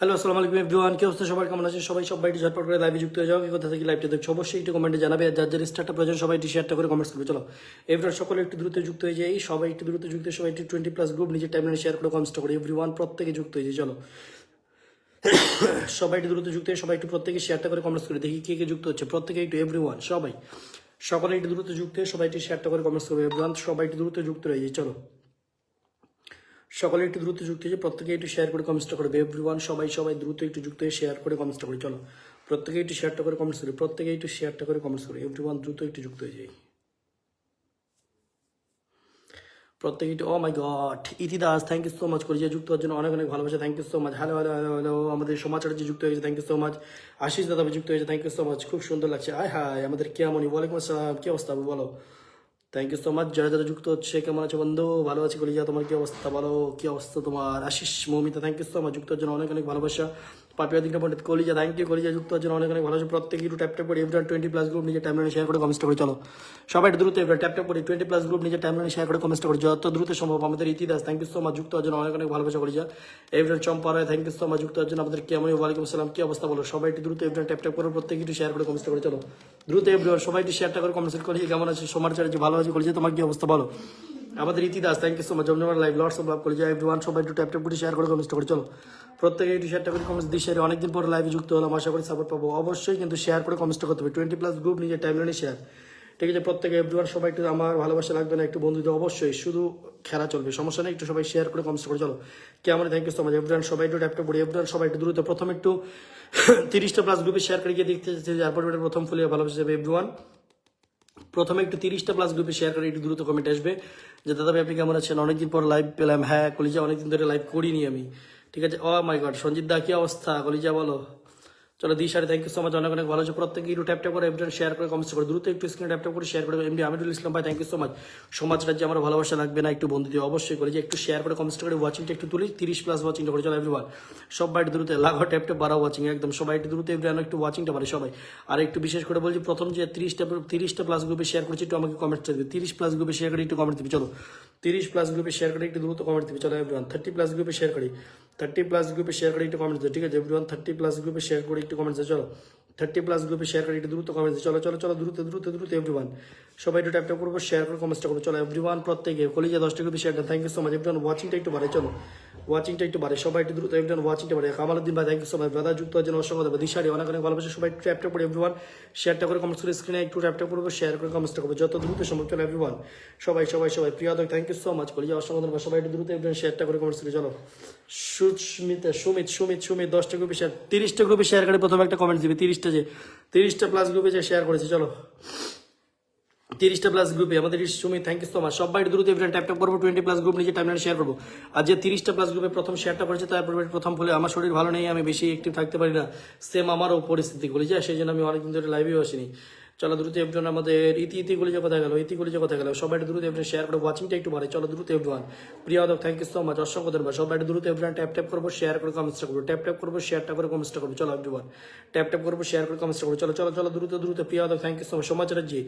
Hello, আসসালামু আলাইকুম everyone. কি অবস্থা সবার, কেমন আছে সবাই? সবাইটি ঝটপট করে লাইভে যুক্ত হয়ে যাও। কি কথা থেকে লাইভটা দেখছো অবশ্যই একটু কমেন্টে জানাবে। আর যার যার স্টারটা প্রয়োজন সবাই শেয়ারটা করে কমেন্টস করবে। চলো এভরিওয়ান সকলে একটু দ্রুত যুক্ত হয়ে যাই, সবাই একটু দ্রুত যুক্ত, সবাই একটু 20+ গ্রুপ নিজের টাইমলাইনে শেয়ার করে কমেন্টস করে এভরিওয়ান প্রত্যেকে যুক্ত হয়ে যায়। চলো সবাই একটু দ্রুত যুক্ত হয়ে সবাই একটু প্রত্যেকে শেয়ারটা করে কমেন্টস করে দেখি কে কে যুক্ত হচ্ছে। প্রত্যেকে একটু এভরিওয়ান সবাই সকলে একটু দ্রুত যুক্ত হয়ে সবাই একটু শেয়ারটা করে কমেন্টস করবে এভরিওয়ান। সবাই একটু দ্রুত যুক্ত হয়ে যায়। চলো সকলে একটু দ্রুত যুক্ত হয়ে প্রত্যেকে একটু শেয়ার করে কমেন্টটা করবে এভরিওয়ান। সবাই দ্রুত একটু যুক্ত হয়ে শেয়ার করে কমেন্টটা করি। চলো প্রত্যেকে একটু শেয়ারটা করে কমেন্টস করি, প্রত্যেকে একটু শেয়ারটা করে কমেন্টস করি এভরিওয়ান। দ্রুত একটু যুক্ত হয়ে যাই প্রত্যেকে একটু। ও my god, Iti Das thank you so much করে যে যুক্ত হওয়ার জন্য অনেক অনেক ভালোবাসা। Thank you so much. Hello hello hello hello, আমাদের সমাচার যে যুক্ত হয়েছে thank you so much. Ashis দাদা যুক্ত হয়েছে থ্যাংক ইউ সো মাচ, খুব সুন্দর লাগছে। আয় হায় আমাদের কেমন, ওয়ালাইকুম আসসালাম, কি অবস্থা বলো? Thank you so much. যারা যারা যুক্ত হচ্ছে কেমন আছে বন্ধু? ভালো আছি কলিজা, তোমার কি অবস্থা বলো? কি অবস্থা তোমার? Ashis Moumita thank you so much যুক্ত হওয়ার জন্য অনেক অনেক ভালোবাসা। পাপিয়া দিকটা পণ্ডিত কলিজা থ্যাংক ইউ কলিজা যুক্ত হওয়ার জন্য অনেক অনেক ভালোবাসা। প্রত্যেকে একটু ট্যাপ ট্যাপ করে এভরিওয়ান 20+ গ্রুপ নিজের টাইমলাইনে শেয়ার করে কমেন্টটা করে। চলো সবাই একটু দ্রুত এবার ট্যাপ ট্যাপ করে 20+ গ্রুপ নিজের টাইমলাইনে শেয়ার করে কমেন্টটা করে যত দ্রুত সম্ভব। আমাদের ইতিহাস থ্যাংক ইউ সো মাচ যুক্ত হওয়ার জন্য অনেক অনেক ভালোবাসা কলিজা। Everyone Champa Roy thank you so much যুক্ত হওয়ার জন্য আমাদের কেমন, ওয়ালাইকুম আসসালাম, কি অবস্থা বলো? সবাই একটু দ্রুত এভরিওয়ান ট্যাপ ট্যাপ করে প্রত্যেকে একটু শেয়ার করে কমেন্টটা করে। চলো দ্রুত এভরিওয়ান সবাই একটু শেয়ারটা করে কমেন্ট করি কেমন আছে সমাচার যে ভালো আছে কলিজা, তোমার কি অবস্থা বলো? আমাদের ইতিহাস থ্যাংক ইউ সো মাচ জমজমার লাইভ লটস অফ লাভ করে যায় এভরিওয়ান। সবাই একটু ট্যাপ ট্যাপ করে শেয়ার করে কমেন্ট করে। চলো প্রত্যেকে একটু শেয়ারটা করে কমেন্টস দিয়ে শেয়ার। অনেকদিন পরে লাইভে যুক্ত হলাম, আশা করি সাপোর্ট পাবো। অবশ্যই কিন্তু শেয়ার করে কমেন্টটা করতে হবে। 20+ গ্রুপ নিজের টাইমলাইনে শেয়ার, ঠিক আছে? প্রত্যেকে এভরিওয়ান সবাই একটু, আমার ভালোবাসা লাগবে না একটু বন্ধুদের, অবশ্যই শুধু খেলা চলবে, সমস্যা নেই, একটু সবাই শেয়ার করে কমেন্টস করে। চলো কেমন, thank you so much everyone. সবাই একটু ট্যাপ ট্যাপ করে এভরিওয়ান সবাই একটু দ্রুত প্রথম একটু 30+ গ্রুপে শেয়ার করে গিয়ে দেখতে চাচ্ছি যার পর প্রথম ফুলে ভালোবাসা যাবে এভরিওয়ান। প্রথমে একটু 30+ গ্রুপে শেয়ার করে একটু দ্রুত কমেন্ট আসবে যে দাদা ভাই আপনি কেমন আছেন, অনেকদিন পর লাইভ পেলাম। হ্যাঁ কলিজা, অনেকদিন ধরে লাইভ করিনি আমি, ঠিক আছে? ও মাই গড, সঞ্জিত দা কি অবস্থা কলিজা বলো? চলো দিশারে থ্যাংক ইউ সো মাচ, অনেক অনেক ভালো আছে। প্রত্যেকে একটু ট্যাপ ট্যাপ করে এভরিওয়ান শেয়ার করে কমেন্টস করে দ্রুত একটু স্ক্রিনে ট্যাপ ট্যাপ করে শেয়ার করে। এমডি আমিরুল ইসলাম ভাই থ্যাংক ইউ সো মাচ। সমাজ রাজ্যে আমার ভালোবাসা লাগবে না একটু বন্ধু দিয়ে, অবশ্যই করে যে একটু শেয়ার করে কমেন্টস করে ওয়াচিংটা একটু তুলি 30+ ওয়াচিংটা করে। চলো এভরিওয়ান সবাই একটু দ্রুত লাগাও ট্যাপ ট্যাপ বাড়াও ওয়াচিং একদম, সবাই একটু দ্রুত এভরিওয়ান একটু ওয়াচিংটা বাড়ে সবাই। আর একটু বিশেষ করে বলছি প্রথম যে 30+ গ্রুপে শেয়ার করছি একটু আমাকে কমেন্ট দেবে। 30+ গ্রুপে শেয়ার করে একটু কমেন্ট দিবি। চলো 30+ গ্রুপে শেয়ার করে একটু দ্রুত কমেন্ট দিবি। চলো এভরিওয়ান 30+ গ্রুপে শেয়ার করি, 30+ গ্রুপে শেয়ার করে একটু কমেন্ট দেবে, ঠিক আছে এভরিওয়ান? 30+ গ্রুপে শেয়ার করে একটু কমেন্ট দেবে। চলো 30+ গ্রুপে শেয়ার করে একটু দ্রুত কমেন্ট। চলো চলো চলো দ্রুত দ্রুত দ্রুত এভরিওয়ান সবাই একটু ট্যাপ ট্যাপ করবো, শেয়ার করে কমেন্টটা করবো। চলো এভরিওয়ান প্রত্যেকে কলিজা 10টা গ্রুপে শেয়ার দেন। Thank you so much everyone. ওয়াচিংটা একটু বাড়ে, চলো ওয়াচিংটা একটু বাড়ে, সবাই একটু দ্রুত এভরিওয়ান ওয়াচিংটা বাড়ে। কামালুদ্দিন ভাই thank you so much brother যুক্ত হওয়ার জন্য অসংখ্য ধন্যবাদ। দিশারি অনেক অনেক ভালোবাসে, সবাই একটু ট্যাপ ট্যাপ করে এভরিওয়ান শেয়ারটা করে কমেন্টস করে স্ক্রিনে একটু ট্যাপ ট্যাপ করবো, শেয়ার করে কমেন্টটা করবো যত দ্রুত সম্ভব। চলো এভরিওয়ান সবাই সবাই সবাই প্রিয় দক থ্যাংক ইউ সো মাচ কলিজা অসংখ্য ধন্যবাদ। সবাই একটু দ্রুত এভরিওয়ান শেয়ারটা করে কমেন্টস করে। চলো সুস্মিতা সুমিত সুমিত সুমিত 10টা গ্রুপে শেয়ার, 30টা গ্রুপে শেয়ার করে প্রথমে একটা কমেন্ট দিবে। 30+ গ্রুপে যে শেয়ার করেছে। চলো 30+ গ্রুপে আমাদের Sumit thank you so much. সবাই দ্রুত এভরিওয়ান ট্যাপ ট্যাপ করবো, 20+ গ্রুপ নিজের টাইমলাইনে শেয়ার করবো। আর যে 30+ গ্রুপে প্রথম শেয়ারটা করেছে তারপর প্রথম বলে আমার শরীর ভালো নেই, আমি বেশি অ্যাক্টিভ থাকতে পারি না, সেম আমারও পরিস্থিতি বলে যায়, সেই জন্য আমি অনেকদিন ধরে লাইভেও আসিনি। চলো দ্রুত এভরিওয়ান আমাদের ইতিগুলি যে কথা গেল, ইতিগুলি যে কথা গেল, সবাই দ্রুত এভরিওয়ান শেয়ার করে ওয়াচিংটা একটু বাড়ে। চলো দ্রুত এভরিওয়ান প্রিয় দক থ্যাংক ইউ সো মাচ অসংখ্য ধন্যবাদ। সবাই দ্রুত এভরিওয়ান ট্যাপ ট্যাপ করবো, শেয়ার করে কমেন্টটা করবো, ট্যাপ ট্যাপ করবো, শেয়ারটা করে কমেন্টটা করবো। চলো এভরিওয়ান ট্যাপ ট্যাপ করবো, শেয়ার করে কমেন্টটা করবো। চলো চলো চলো দ্রুত দ্রুত প্রিয় দক থ্যাংক ইউ সো মাচ। সমাচার জি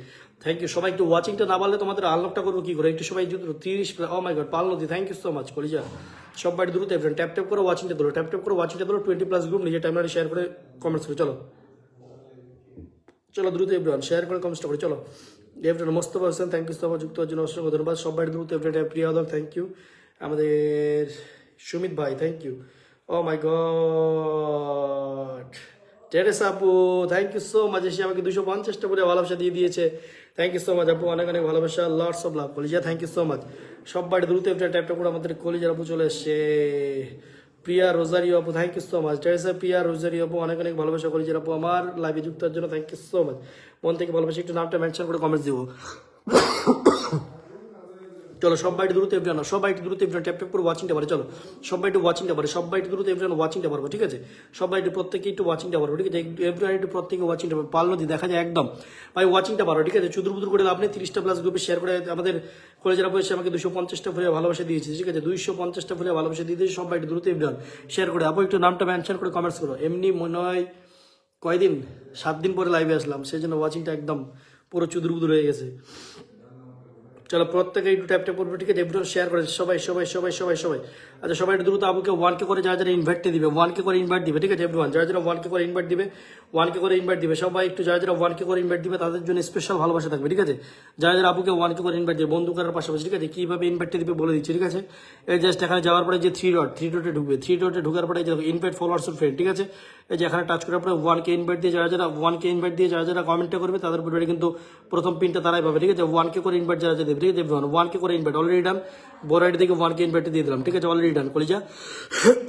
থ্যাংক ইউ। সবাই একটু ওয়াচিংটা না বাড়লে তোমাদের আনলকটা করবো কি করে? একটু সবাই দ্রুত 30 ও মাই গড পালনদি থ্যাংক ইউ সো মাচ কলিজা। সবাই দ্রুত এভরিওয়ান ট্যাপ ট্যাপ করে ওয়াচিংটা করো, ট্যাপ ট্যাপ করে ওয়াচিংটা করো 20+ গ্রুপ নিজের টাইমলাইনে শেয়ার করে কমেন্টস করো। চলো চলো দ্রুত এভরিওয়ান শেয়ার করে কমেন্টটা করে। চলো everyone Mostafa Hossain thank you so much যুক্ত হওয়ার জন্য অসংখ্য ধন্যবাদ। সবাই দ্রুত এভরিওয়ান প্রিয় দক থ্যাংক ইউ। আমাদের সুমিত ভাই thank you. Oh my god Teresa আপু থ্যাংক ইউ সো মাচ, এসে আমাকে 250টা করে ভালোবাসা দিয়ে দিয়েছে। থ্যাংক ইউ সো মাচ আপু, অনেক অনেক ভালোবাসা, লটস অফ লাভ কলিজা থ্যাংক ইউ সো মাচ। সবাই দ্রুত ট্যাপ ট্যাপ করে আমাদের কলিজার আপু চলে এসছে। প্রিয়া রোজারিও আপু thank you so much. Teresa Priya Rozario আপু অনেক অনেক ভালোবাসা কলিজার আপু আমার লাইভে যুক্ত হওয়ার জন্য থ্যাংক ইউ সো মাচ। মন থেকে ভালোবাসা, একটু নামটা মেনশন করে কমেন্টস দিব। চলো সবাই দ্রুত এভরিওয়ান সবাই দ্রুত এভরিওয়ান ট্যাপ ট্যাপ করে ওয়াচিংটা পারে। চলো সবাই একটু ওয়াচিংটা পারে, সবাই দ্রুত এভরিওয়ান ওয়াচিংটা পারবো, ঠিক আছে? সবাই একটু প্রত্যেকে একটু ওয়াচিংটা পারবো, ঠিক আছে? এভরিওয়ান একটু প্রত্যেকে ওয়াচিংটা পারবো, পারলো দি দেখা যায় একদম ভাই ওয়াচিংটা পারো, ঠিক আছে? চুদুর বুদুর করে লাভ নেই। 30+ গ্রুপে শেয়ার করে আমাদের কলেজের বসে আমাকে 250টা ফুলে ভালোবাসা দিয়েছে, ঠিক আছে? 250টা ফুলে ভালোবাসা দিয়ে দিয়েছে। সবাই দ্রুত এভরিওয়ান শেয়ার করে আপু একটু নামটা মেনশন করে কমেন্টস করো। এমনি মনে হয় কয়দিন 7 দিন পরে লাইভে আসলাম, সেই জন্য ওয়াচিংটা একদম পুরো চুদুর বুদুর হয়ে গেছে। চলো প্রত্যেকে একটু ট্যাপ ট্যাপ করবো, ঠিক আছে? এভরিওয়ান শেয়ার করে সবাই সবাই সবাই সবাই সবাই আচ্ছা সবাই একটু দ্রুত আবুকে 1K করে যারা যারা ইনভাইট দিবে 1K করে ইনভাইট দিবে, ঠিক আছে এভরিওয়ান, যারা যারা 1K করে ইনভাইট দিবে 1K করে ইনভাইট দিবে সবাই একটু, যারা যারা 1K করে ইনভাইট দিবে তাদের জন্য স্পেশাল ভালোবাসা থাকবে, ঠিক আছে। যারা যারা আবুকে 1K করে ইনভাইট দিবে বন্ধু করার পাশাপাশি, ঠিক আছে, কিভাবে ইনভাইট দিবে বলে দিচ্ছি, ঠিক আছে। এই জাস্ট এখানে যাওয়ার পরে যে থ্রি ডটে ঢুকবে, থ্রি ডটে ঢুকার পরে যে ইনভাইট ফলোয়ার্স ফ্রেন্ড, ঠিক আছে, এই যে এখানে টাচ করার পরে 1K ইনভাইট দিয়ে যারা যারা 1K ইনভাইট দিয়ে যারা যারা কমেন্টটা করবে তাদের পরিবারে কিন্তু প্রথম পিনটা তারাই পাবে, ঠিক আছে। 1K করে ইনভাইট যারা যারা দেবে, ঠিক আছে 1K করে ইনভাইট অলরেডি ডান, বড় আইডি থেকে 1K ইনভাইট দিয়ে দিলাম, ঠিক আছে, অলরেডি ডান কলিজা।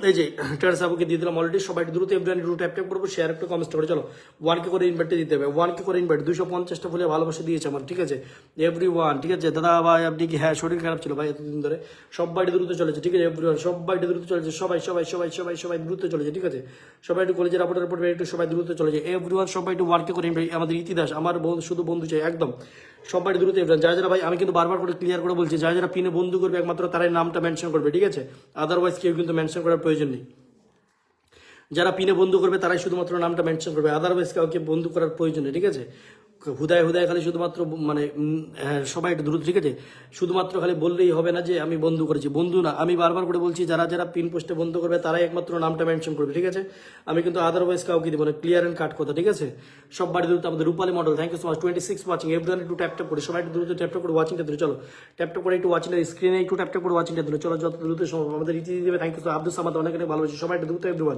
এই যে টেরাস আপুকে দিয়ে দিলাম অলরেডি, সবাই দ্রুত এভরিওয়ান একটু ট্যাপ ট্যাপ করবো, শেয়ার একটু কমেন্ট করে চলো 1K করে ইনভাইট দিতে হবে, 1K করে ইনভাইট 250টা ফুলে ভালোবাসা দিয়েছে আমার, ঠিক আছে এভরিওয়ান, ঠিক আছে। দাদা ভাই আপনি কি, হ্যাঁ শরীর খারাপ ছিল ভাই এতদিন ধরে, সবাই দ্রুত চলেছে, ঠিক আছে এভরিওয়ান, সবাই দ্রুত চলেছে, সবাই সবাই সবাই সবাই সবাই দ্রুত চলেছে, ঠিক আছে। সবাই একটু কলেজের আপডেটের পর একটু সবাই দ্রুত চলেছে এভরিওয়ান, সবাই একটু 1K করে ইনভাইট। আমাদের ইতিদাস আমার শুধু বন্ধু চাই একদম, সবাই দ্রুত এভরিওয়ান। যারা যারা ভাই আমি কিন্তু বারবার করে ক্লিয়ার করে বলছি, যারা যারা পিনে বন্ধু করবে একমাত্র তারাই নামটা মেনশন করবে, ঠিক আছে, আদারওয়াইজ কেউ কিন্তু মেনশন করার প্রয়োজন নেই। যারা পিনে বন্ধু করবে তারাই শুধুমাত্র নামটা মেনশন করবে, আদারওয়াইজ কাউকে বন্ধু করার প্রয়োজন নেই, ঠিক আছে। হুদায় হুদায় খালি শুধুমাত্র মানে হ্যাঁ সবাই একটু দ্রুত, ঠিক আছে, শুধুমাত্র খালি বললেই হবে না যে আমি বন্ধু করেছি, বন্ধু না, আমি বারবার করে বলছি যারা যারা পিন পোস্টে বন্ধু করবে তারাই একমাত্র নামটা মেনশন করবে, ঠিক আছে। আমি কিন্তু আদারওয়াইজ কাউকে দিব না, ক্লিয়ার অ্যান্ড কাট কথা, ঠিক আছে। সবাই দ্রুত আমাদের Rupali model, thank you so much 26 watching everyone, একটু ট্যাপ ট্যাপ করে সবাই একটু দ্রুত ট্যাপ ট্যাপ করে ওয়াচিংটা ধরে চলো, ট্যাপ ট্যাপ করে একটু ওয়াচিংটা স্ক্রিনে একটু ট্যাপ ট্যাপ করে ওয়াচিংটা ধরে চলো, যত দ্রুত সম্ভব আমাদের ইতি দিবে, thank you so Abdul Samad অনেক অনেক ভালোবাসি, সবাই একটু দ্রুত এভরিওয়ান।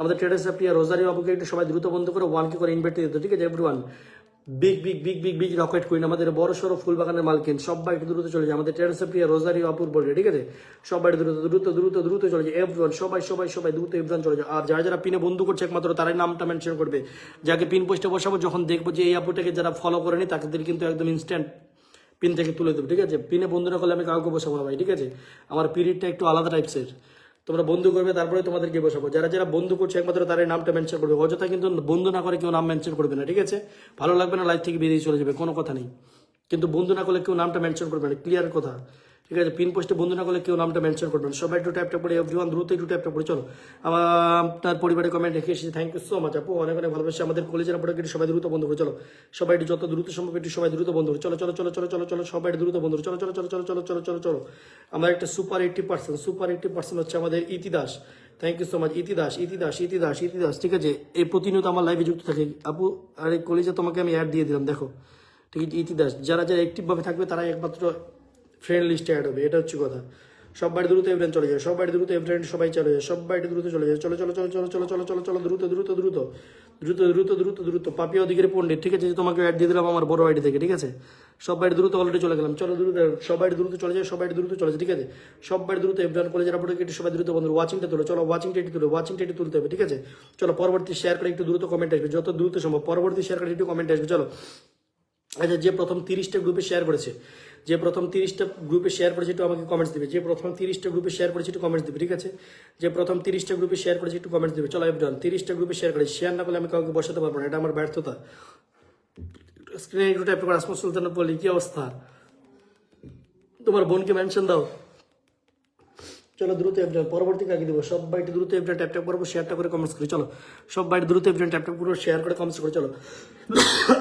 আমাদের ট্রেডার্স প্রিয়া রোজারি বাবুকে একটু সবাই দ্রুত বন্ধ করে 1K করে ইনভাইট দিতে, ঠিক আছে everyone. Big big big big big rocket queen আমাদের বড় সড়ো ফুলবাগানের মালকিন, সবাই একটু দ্রুত চলে যায় আমাদের টেরেসে প্রিয়া রোজারি অপুর বলে, ঠিক আছে, সবাই দ্রুত দ্রুত দ্রুত দ্রুত চলে যায় এভরিওয়ান, সবাই সবাই সবাই দ্রুত এভরিওয়ান চলে যায়। আর যারা যারা পিনে বন্ধু করছে একমাত্র তারাই নামটা মেনশন করবে, যাকে পিন পোস্টে বসাবো যখন দেখবো যে এই আপুটাকে যারা ফলো করেনি তাদের কিন্তু একদম ইনস্ট্যান্ট পিন থেকে তুলে দেবো, ঠিক আছে। পিনে বন্ধু না করলে আমি কাউকে বসাবো না ভাই, ঠিক আছে, আমার পিরিয়ডটা একটু আলাদা টাইপসের, তোমরা বন্ধু করবে তারপরে তোমাদেরকে বসাবো, যারা যারা বন্ধু করছে একমাত্র তারাই নামটা মেনশন করবে, অযথা কিন্তু বন্ধু না করে কেউ নাম মেনশন করবে না, ঠিক আছে। ভালো লাগবে না লাইফ থেকে বেরিয়ে চলে যাবে, কোনো কথা নেই, কিন্তু বন্ধু না করলে কেউ নামটা মেনশন করবে না, ক্লিয়ার কথা, ঠিক আছে। পিন পোস্টে বন্ধু না করলে কেউ নামটা মেনশন করবে না, সবাই একটু ট্যাপ ট্যাপ করে এভরিওয়ান দ্রুত একটু ট্যাপ ট্যাপ করে চলো। আমার আপনার পরিবারের কমেন্ট রেখে এসেছি, থ্যাংক ইউ সো মাচ আপু, অনেক অনেক ভালোবাসি। আমাদের কলেজের পরে একটু সবাই দ্রুত বন্ধু করে চলো, সবাই একটু যত দ্রুত সম্ভব একটু সবাই দ্রুত বন্ধু করে চলো চলো চলো চলো চলো চলো, সবাই দ্রুত বন্ধু চলো চলো চলো চলো চলো চলো চলো চলো। আমার একটা সুপার 80% হচ্ছে আমাদের ইতিদাস, থ্যাংক ইউ সো মাচ ইতিদাস ইতিদাস ইতিদাস ইতিদাস, ঠিক আছে। এই প্রতিনিয়ত আমার লাইভে যুক্ত থাকে আপু, আর এই কলেজে তোমাকে আমি অ্যাড দিয়ে দিলাম দেখো, ঠিক আছে ইতিদাস, যারা যারা অ্যাক্টিভভাবে থাকবে তারাই একমাত্র ফ্রেন্ড লিস্টে অ্যাড হবে, এটা হচ্ছে কথা। সবাই দ্রুত এভরেন চলে যায়, সবাই দ্রুত এভরেন সবাই চলে যায়, সবাই দ্রুত চলে যায়, চলো চলো চলো চলো চলো চলো চলো চলো দ্রুত দ্রুত দ্রুত দ্রুত দ্রুত দ্রুত দ্রুত পাপিয়া অধিকারী পণ্ডিত, ঠিক আছে, তোমাকে অ্যাড দিয়ে দিলাম আমার বড় আইডি থেকে, ঠিক আছে। সবাই দ্রুত অলরেডি চলে গেলাম, চলো দ্রুত সবাই দ্রুত চলে যায়, সবাই দ্রুত চলে যায়, ঠিক আছে। সবাই দ্রুত এভরেন কলেজের আপডেট একটু সবাই দ্রুত বন্ধু ওয়াচিংটা তুলো, চলো ওয়াচিংটা একটু তুলো, ওয়াচিংটা একটু তুলতে হবে, ঠিক আছে। চলো পরবর্তী শেয়ার করে একটু দ্রুত কমেন্ট আসবে, যত দ্রুত সম্ভব পরবর্তী শেয়ার করে একটু কমেন্ট আসবে, চলো। আচ্ছা যে প্রথম 30টা গ্রুপে শেয়ার করেছে, যে প্রথম 30টা গ্রুপে শেয়ার করেছে একটু আমাকে কমেন্টস দিবে, যে প্রথম 30টা গ্রুপে শেয়ার করেছে একটু কমেন্টস দিবে, ঠিক আছে। যে প্রথম 30টা গ্রুপে শেয়ার করেছে একটু কমেন্টস দিবে, চলো এভরিওয়ান 30টা গ্রুপে শেয়ার করেছি, শেয়ার না করলে আমি কাউকে বসাতে পারবো না, এটা আমার ব্যর্থতা। স্ক্রিনে একটু টাইপ করে আসমা সুলতানা বলি কি অবস্থা, তোমার বোনকে মেনশন দাও, চলো দ্রুত এভরিওয়ান পরবর্তী কাকে দিব, সবাই দ্রুত এভরিওয়ান ট্যাপ ট্যাপ করবো, শেয়ারটা করে কমেন্টস করি, চলো সবাই দ্রুত এভরিওয়ান ট্যাপ ট্যাপ করবো, শেয়ার করে কমেন্টস করে চলো।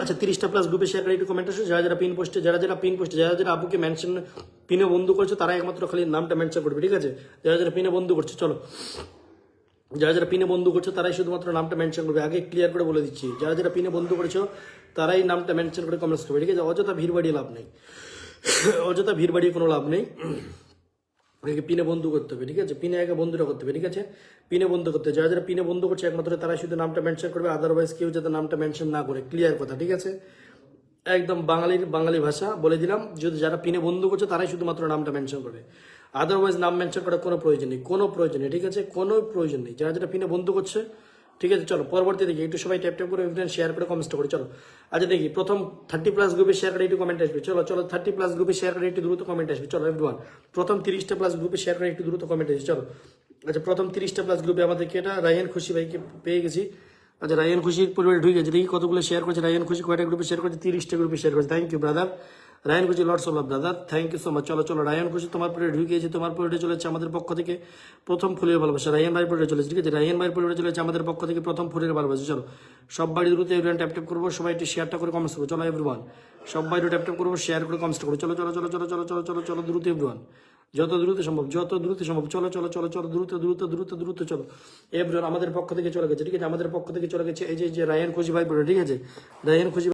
আচ্ছা 30টা প্লাস গ্রুপে শেয়ার করে একটু কমেন্ট আসে, যারা যারা পিন পোস্টে যারা যারা পিন পোস্টে যারা যারা আপুকে মেনশন পিনে বন্ধু করছে তারা একমাত্র খালি নামটা মেনশন করবে, ঠিক আছে। যারা যারা পিনে বন্ধু করছে চলো, যারা যারা পিনে বন্ধু করছো তারাই শুধুমাত্র নামটা মেনশন করবে, আগে ক্লিয়ার করে বলে দিচ্ছি, যারা যারা পিনে বন্ধু করেছো তারাই নামটা মেনশন করে কমেন্টস করবে, ঠিক আছে। অযথা ভিড় বাড়িয়ে লাভ নেই, অযথা ভিড় বাড়িয়ে কোনো লাভ নেই, পিনে বন্ধু করতে হবে, ঠিক আছে, পিনে আগে বন্ধুটা করতে হবে, ঠিক আছে, পিনে বন্ধু করতে হবে। যারা যারা পিনে বন্ধু করছে একমাত্র তারা শুধু নামটা মেনশন করবে, আদারওয়াইজ কেউ যাতে নামটা মেনশন না করে, ক্লিয়ার কথা, ঠিক আছে। একদম বাঙালি ভাষা বলে দিলাম, যদি যারা পিনে বন্ধু করছে তারাই শুধুমাত্র নামটা মেনশন করবে, আদারওয়াইজ নাম মেনশন করার কোনো প্রয়োজন নেই, কোনো প্রয়োজন নেই, ঠিক আছে, কোনো প্রয়োজন নেই। যারা যারা পিনে বন্ধু করছে, ঠিক আছে, চলো পরবর্তী দেখি একটু সবাই ট্যাপ ট্যাপ করে শেয়ার করে কমেন্ট করে চলো। আচ্ছা দেখি প্রথম 30 প্লাস গ্রুপে শেয়ার করে একটু কমেন্ট আসবে, চলো চলো 30 প্লাস গ্রুপে শেয়ার করে একটু দ্রুত কমেন্ট আসবে, চলো এভরিওয়ান প্রথম 30টা প্লাস গ্রুপে শেয়ার করে একটু দ্রুত কমেন্ট আসবে, চলো। আচ্ছা প্রথম 30টা প্লাস গ্রুপে আমাদেরকে এটা রায়ান খুশি ভাইকে পেয়ে গেছি, আচ্ছা রায়ান খুশির পরিবারে ঢুকে গেছে, দেখি কতগুলো শেয়ার করেছে রায়ান খুশি, কয়টা গ্রুপে শেয়ার করেছে, 30টা গ্রুপে শেয়ার করেছে, thank you brother. Rayan Khushi lots of love brother, thank you so much. চলো চলো রায়ান খুশি, তোমার পরিবারে ঢুকিয়েছে, তোমার পরিবারে চলেছে আমাদের পক্ষ থেকে প্রথম ফুলের ভালোবাসা। রায়ান ভাই পরিবারে চলেছে, ঠিক আছে, রায়ান ভাইয়ের পরিবারে চলেছে আমাদের পক্ষ থেকে প্রথম ফুলের ভালোবাসা। চলো সবাই দ্রুত এভরিওয়ান ট্যাপ ট্যাপ করবো, সবাই একটু শেয়ারটা করে কমেন্টস করবো। চলো এভরিওয়ান সবাই একটু ট্যাপ ট্যাপ করবো, শেয়ার করে কমেন্টস করবো। চলো চলো চলো চলো চলো চলো চলো চলো দ্রুত এভরিওয়ান, যত দ্রুত সম্ভব, যত দ্রুত সম্ভব। চলো চলো চলো চলো দ্রুত দ্রুত দ্রুত দ্রুত চলো এভরিওয়ান, আমাদের পক্ষ থেকে চলে গেছে, ঠিক আছে, আমাদের পক্ষ থেকে চলে গেছে এই যে রায়ান খুশি ভাই পরিবার, ঠিক আছে, রায়ান খুশি